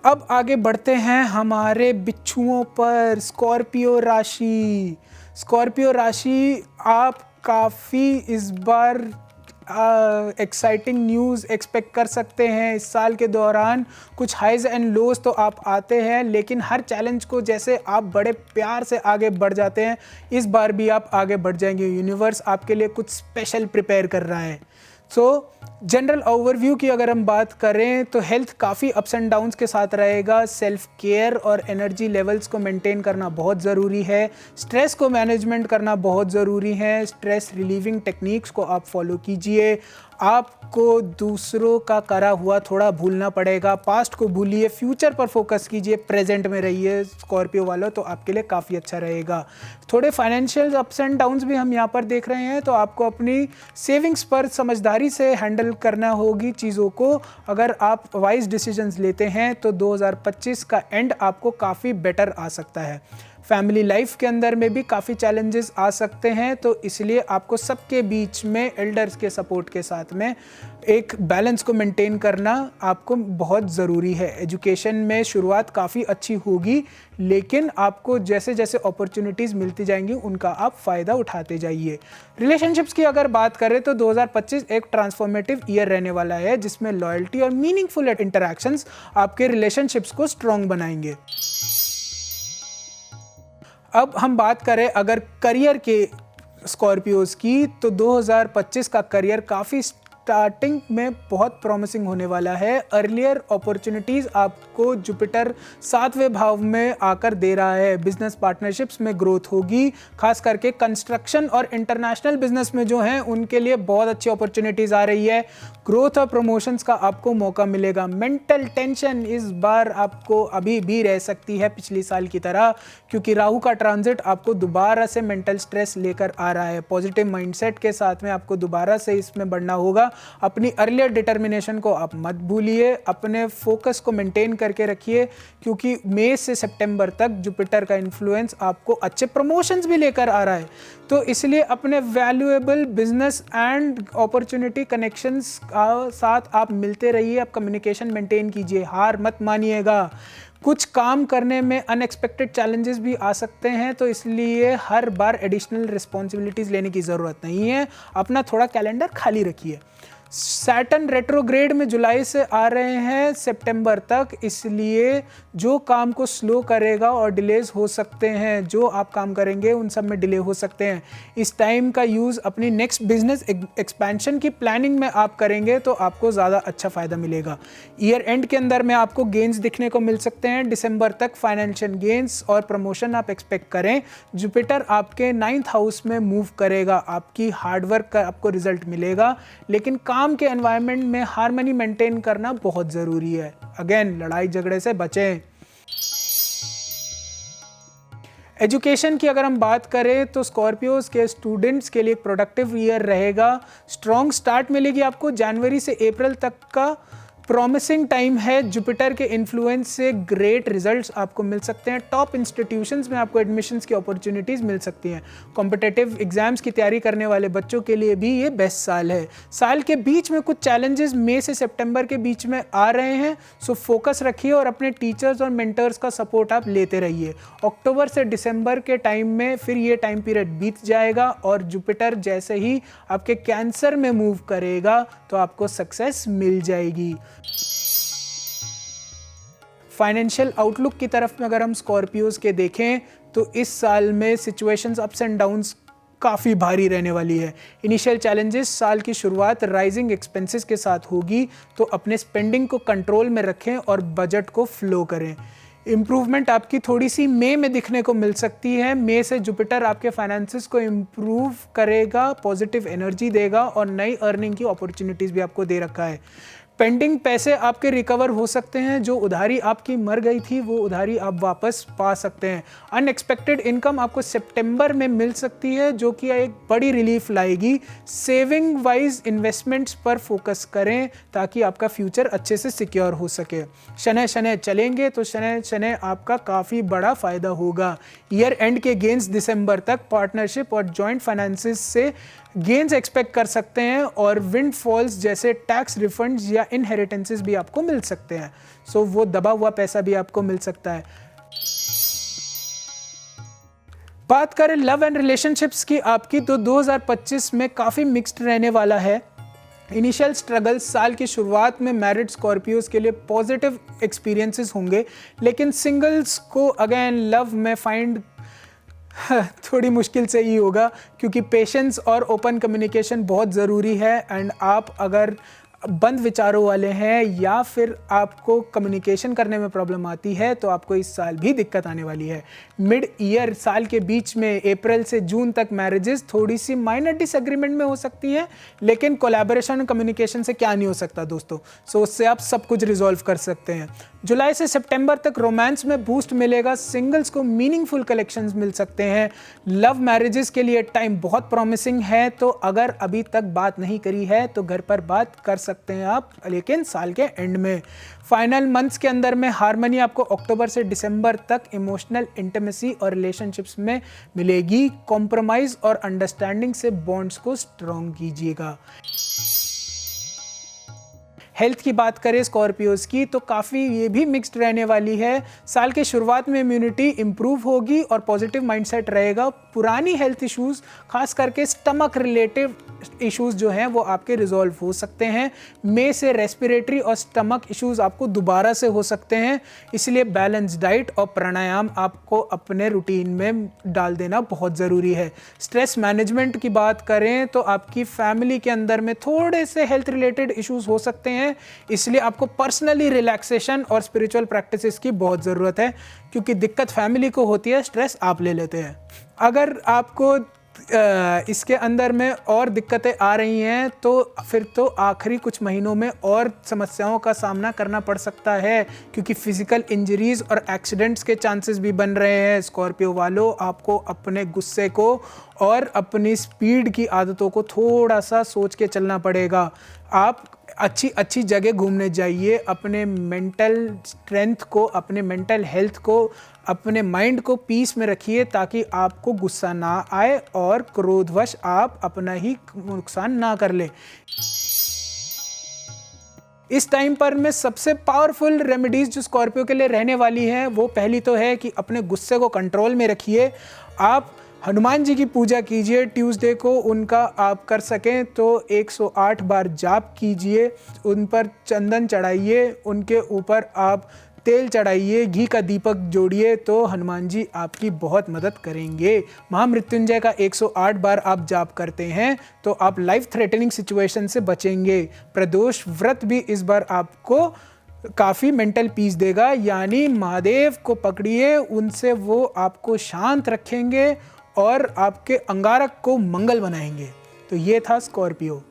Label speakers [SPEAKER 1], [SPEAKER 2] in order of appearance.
[SPEAKER 1] अब आगे बढ़ते हैं हमारे बिच्छुओं पर। स्कॉर्पियो राशि आप काफ़ी इस बार एक्साइटिंग न्यूज़ एक्सपेक्ट कर सकते हैं। इस साल के दौरान कुछ हाइज एंड लोज तो आप आते हैं, लेकिन हर चैलेंज को जैसे आप बड़े प्यार से आगे बढ़ जाते हैं, इस बार भी आप आगे बढ़ जाएंगे। यूनिवर्स आपके लिए कुछ स्पेशल प्रिपेयर कर रहा है। जनरल ओवरव्यू की अगर हम बात करें तो हेल्थ काफ़ी अप्स एंड डाउन्स के साथ रहेगा। सेल्फ केयर और एनर्जी लेवल्स को मेंटेन करना बहुत ज़रूरी है। स्ट्रेस को मैनेजमेंट करना बहुत ज़रूरी है। स्ट्रेस रिलीविंग टेक्निक्स को आप फॉलो कीजिए। आपको दूसरों का करा हुआ थोड़ा भूलना पड़ेगा। पास्ट को भूलिए, फ्यूचर पर फोकस कीजिए, प्रेजेंट में रहिए स्कॉर्पियो वालों, तो आपके लिए काफ़ी अच्छा रहेगा। थोड़े फाइनेंशियल अप्स एंड डाउन्स भी हम यहाँ पर देख रहे हैं, तो आपको अपनी सेविंग्स पर समझदारी से हैंडल करना होगी चीज़ों को। अगर आप वाइज डिसीजंस लेते हैं तो 2025 का एंड आपको काफ़ी बेटर आ सकता है। फैमिली लाइफ के अंदर में भी काफ़ी चैलेंजेस आ सकते हैं, तो इसलिए आपको सबके बीच में एल्डर्स के सपोर्ट के साथ में एक बैलेंस को मेंटेन करना आपको बहुत ज़रूरी है। एजुकेशन में शुरुआत काफ़ी अच्छी होगी, लेकिन आपको जैसे जैसे अपॉर्चुनिटीज़ मिलती जाएंगी उनका आप फ़ायदा उठाते जाइए। रिलेशनशिप्स की अगर बात करें तो 2025 एक ट्रांसफॉर्मेटिव ईयर रहने वाला है, जिसमें लॉयल्टी और मीनिंगफुल इंटरैक्शंस आपके रिलेशनशिप्स को स्ट्रॉन्ग बनाएंगे। अब हम बात करें अगर करियर के स्कॉर्पियोज़ की, तो 2025 का करियर काफ़ी स्टार्टिंग में बहुत प्रॉमिसिंग होने वाला है। अर्लियर अपॉर्चुनिटीज़ आपको जुपिटर 7वें भाव में आकर दे रहा है। बिजनेस पार्टनरशिप्स में ग्रोथ होगी, खास करके कंस्ट्रक्शन और इंटरनेशनल बिजनेस में जो हैं उनके लिए बहुत अच्छी अपॉर्चुनिटीज़ आ रही है। ग्रोथ और प्रमोशंस का आपको मौका मिलेगा। मेंटल टेंशन इस बार आपको अभी भी रह सकती है पिछली साल की तरह, क्योंकि राहु का ट्रांजिट आपको दोबारा से मेंटल स्ट्रेस लेकर आ रहा है। पॉजिटिव माइंडसेट के साथ में आपको दोबारा से इसमें बढ़ना होगा। अपनी अर्लियर डिटर्मिनेशन को आप मत भूलिए, अपने फोकस को मेंटेन करके रखिए, क्योंकि मई से सितंबर तक जुपिटर का इन्फ्लुएंस आपको अच्छे प्रमोशंस भी लेकर आ रहा है। तो इसलिए अपने valuable business and opportunity connections साथ आप मिलते रहिए, आप कम्युनिकेशन मेंटेन कीजिए, हार मत मानिएगा। कुछ काम करने में अनएक्सपेक्टेड चैलेंजेस भी आ सकते हैं, तो इसलिए हर बार एडिशनल रिस्पॉन्सिबिलिटीज़ लेने की ज़रूरत नहीं है। अपना थोड़ा कैलेंडर खाली रखिए। सैटर्न रेट्रोग्रेड में जुलाई से आ रहे हैं सितंबर तक, इसलिए जो काम को स्लो करेगा और डिलेज हो सकते हैं। जो आप काम करेंगे उन सब में डिले हो सकते हैं। इस टाइम का यूज़ अपनी नेक्स्ट बिजनेस एक्सपेंशन की प्लानिंग में आप करेंगे तो आपको ज़्यादा अच्छा फ़ायदा मिलेगा। ईयर एंड के अंदर में आपको गेंस दिखने को मिल सकते हैं। दिसंबर तक फाइनेंशियल गेंस और प्रमोशन आप एक्सपेक्ट करें। जुपिटर आपके 9th हाउस में मूव करेगा, आपकी हार्डवर्क का आपको रिजल्ट मिलेगा, लेकिन काम के एनवायरनमेंट में हार्मनी मेंटेन करना बहुत ज़रूरी है। अगेन, लड़ाई झगड़े से बचें। एजुकेशन की अगर हम बात करें तो स्कॉर्पियोज के स्टूडेंट्स के लिए एक प्रोडक्टिव ईयर रहेगा। स्ट्रॉन्ग स्टार्ट मिलेगी आपको। जनवरी से अप्रैल तक का प्रॉमिसिंग टाइम है। जुपिटर के इन्फ्लुएंस से ग्रेट रिजल्ट्स आपको मिल सकते हैं। टॉप इंस्टीट्यूशंस में आपको एडमिशन्स की अपॉर्चुनिटीज़ मिल सकती हैं। कॉम्पिटिटिव एग्जाम्स की तैयारी करने वाले बच्चों के लिए भी ये बेस्ट साल है। साल के बीच में कुछ चैलेंजेस मई से सितंबर के बीच में आ रहे हैं, सो फोकस रखिए और अपने टीचर्स और मेंटर्स का सपोर्ट आप लेते रहिए। अक्टूबर से दिसंबर के टाइम में फिर ये टाइम पीरियड बीत जाएगा और जुपिटर जैसे ही आपके कैंसर में मूव करेगा तो आपको सक्सेस मिल जाएगी। फाइनेंशियल आउटलुक की तरफ में अगर हम स्कॉर्पियोज के देखें तो इस साल में सिचुएशंस अप्स एंड डाउन्स काफ़ी भारी रहने वाली है। इनिशियल चैलेंजेस साल की शुरुआत राइजिंग एक्सपेंसेस के साथ होगी, तो अपने स्पेंडिंग को कंट्रोल में रखें और बजट को फ्लो करें। इम्प्रूवमेंट आपकी थोड़ी सी मई में दिखने को मिल सकती है। मई से जुपिटर आपके फाइनेंसेस को इम्प्रूव करेगा, पॉजिटिव एनर्जी देगा और नई अर्निंग की अपॉर्चुनिटीज़ भी आपको दे रखा है। पेंडिंग पैसे आपके रिकवर हो सकते हैं। जो उधारी आपकी मर गई थी वो उधारी आप वापस पा सकते हैं। अनएक्सपेक्टेड इनकम आपको सितंबर में मिल सकती है, जो कि एक बड़ी रिलीफ लाएगी। सेविंग वाइज इन्वेस्टमेंट्स पर फोकस करें ताकि आपका फ्यूचर अच्छे से सिक्योर हो सके। शनै शनै चलेंगे तो शनै शनै आपका काफ़ी बड़ा फ़ायदा होगा। ईयर एंड के गेंस दिसंबर तक पार्टनरशिप और जॉइंट फाइनेंसेस से गेन्स एक्सपेक्ट कर सकते हैं और विंड फॉल्स जैसे टैक्स रिफंड्स या इनहेरिटेंसेस भी आपको मिल सकते हैं। सो वो दबा हुआ पैसा भी आपको मिल सकता है। बात करें लव एंड रिलेशनशिप्स की आपकी, तो 2025 में काफ़ी मिक्स्ड रहने वाला है। इनिशियल स्ट्रगल्स साल की शुरुआत में मैरिड स्कॉर्पियोज के लिए पॉजिटिव एक्सपीरियंसेस होंगे, लेकिन सिंगल्स को अगेन लव में फाइंड थोड़ी मुश्किल से ही होगा, क्योंकि पेशेंस और ओपन कम्युनिकेशन बहुत ज़रूरी है। एंड आप अगर बंद विचारों वाले हैं या फिर आपको कम्युनिकेशन करने में प्रॉब्लम आती है तो आपको इस साल भी दिक्कत आने वाली है। मिड ईयर साल के बीच में अप्रैल से जून तक मैरिजेस थोड़ी सी माइनर डिसएग्रीमेंट में हो सकती हैं, लेकिन कोलैबोरेशन और कम्युनिकेशन से क्या नहीं हो सकता दोस्तों। सो उससे आप सब कुछ रिजॉल्व कर सकते हैं। जुलाई से सितंबर तक रोमांस में बूस्ट मिलेगा, सिंगल्स को मीनिंगफुल कलेक्शंस मिल सकते हैं। लव मैरिजेस के लिए टाइम बहुत प्रॉमिसिंग है, तो अगर अभी तक बात नहीं करी है तो घर पर बात कर सकते हैं आप, लेकिन साल के एंड में। फाइनल मंथ्स के अंदर में हार्मनी आपको अक्टूबर से दिसंबर तक इमोशनल इंटीमेसी और रिलेशनशिप्स में मिलेगी। कॉम्प्रोमाइज और अंडरस्टैंडिंग से बॉन्ड्स को स्ट्रॉन्ग कीजिएगा। हेल्थ की बात करें स्कॉर्पियोज की, तो काफ़ी ये भी मिक्स्ड रहने वाली है। साल के शुरुआत में इम्यूनिटी इंप्रूव होगी और पॉजिटिव माइंडसेट रहेगा। पुरानी हेल्थ इश्यूज खास करके स्टमक रिलेटिव इश्यूज जो हैं वो आपके रिजॉल्व हो सकते हैं। मई से रेस्पिरेटरी और स्टमक इश्यूज आपको दोबारा से हो सकते हैं, इसलिए बैलेंस डाइट और प्राणायाम आपको अपने रूटीन में डाल देना बहुत ज़रूरी है। स्ट्रेस मैनेजमेंट की बात करें तो आपकी फैमिली के अंदर में थोड़े से हेल्थ रिलेटेड इश्यूज हो सकते हैं, इसलिए आपको पर्सनली रिलैक्सेशन और स्पिरिचुअल प्रैक्टिसेस की बहुत ज़रूरत है, क्योंकि दिक्कत फैमिली को होती है, स्ट्रेस आप ले लेते हैं। अगर आपको इसके अंदर में और दिक्कतें आ रही हैं तो फिर तो आखिरी कुछ महीनों में और समस्याओं का सामना करना पड़ सकता है, क्योंकि फिजिकल इंजरीज और एक्सीडेंट्स के चांसेस भी बन रहे हैं। स्कॉर्पियो वालों, आपको अपने गुस्से को और अपनी स्पीड की आदतों को थोड़ा सा सोच के चलना पड़ेगा। आप अच्छी जगह घूमने जाइए, अपने मेंटल स्ट्रेंथ को, अपने मेंटल हेल्थ को, अपने माइंड को पीस में रखिए, ताकि आपको गुस्सा ना आए और क्रोधवश आप अपना ही नुकसान ना कर ले। इस टाइम पर में सबसे पावरफुल रेमेडीज़ जो स्कॉर्पियो के लिए रहने वाली हैं, वो पहली तो है कि अपने गुस्से को कंट्रोल में रखिए। आप हनुमान जी की पूजा कीजिए, ट्यूसडे को उनका आप कर सकें तो 108 बार जाप कीजिए, उन पर चंदन चढ़ाइए, उनके ऊपर आप तेल चढ़ाइए, घी का दीपक जोड़िए, तो हनुमान जी आपकी बहुत मदद करेंगे। महामृत्युंजय का 108 बार आप जाप करते हैं तो आप लाइफ थ्रेटनिंग सिचुएशन से बचेंगे। प्रदोष व्रत भी इस बार आपको काफ़ी मेंटल पीस देगा, यानी महादेव को पकड़िए, उनसे वो आपको शांत रखेंगे और आपके अंगारक को मंगल बनाएंगे। तो ये था स्कॉर्पियो।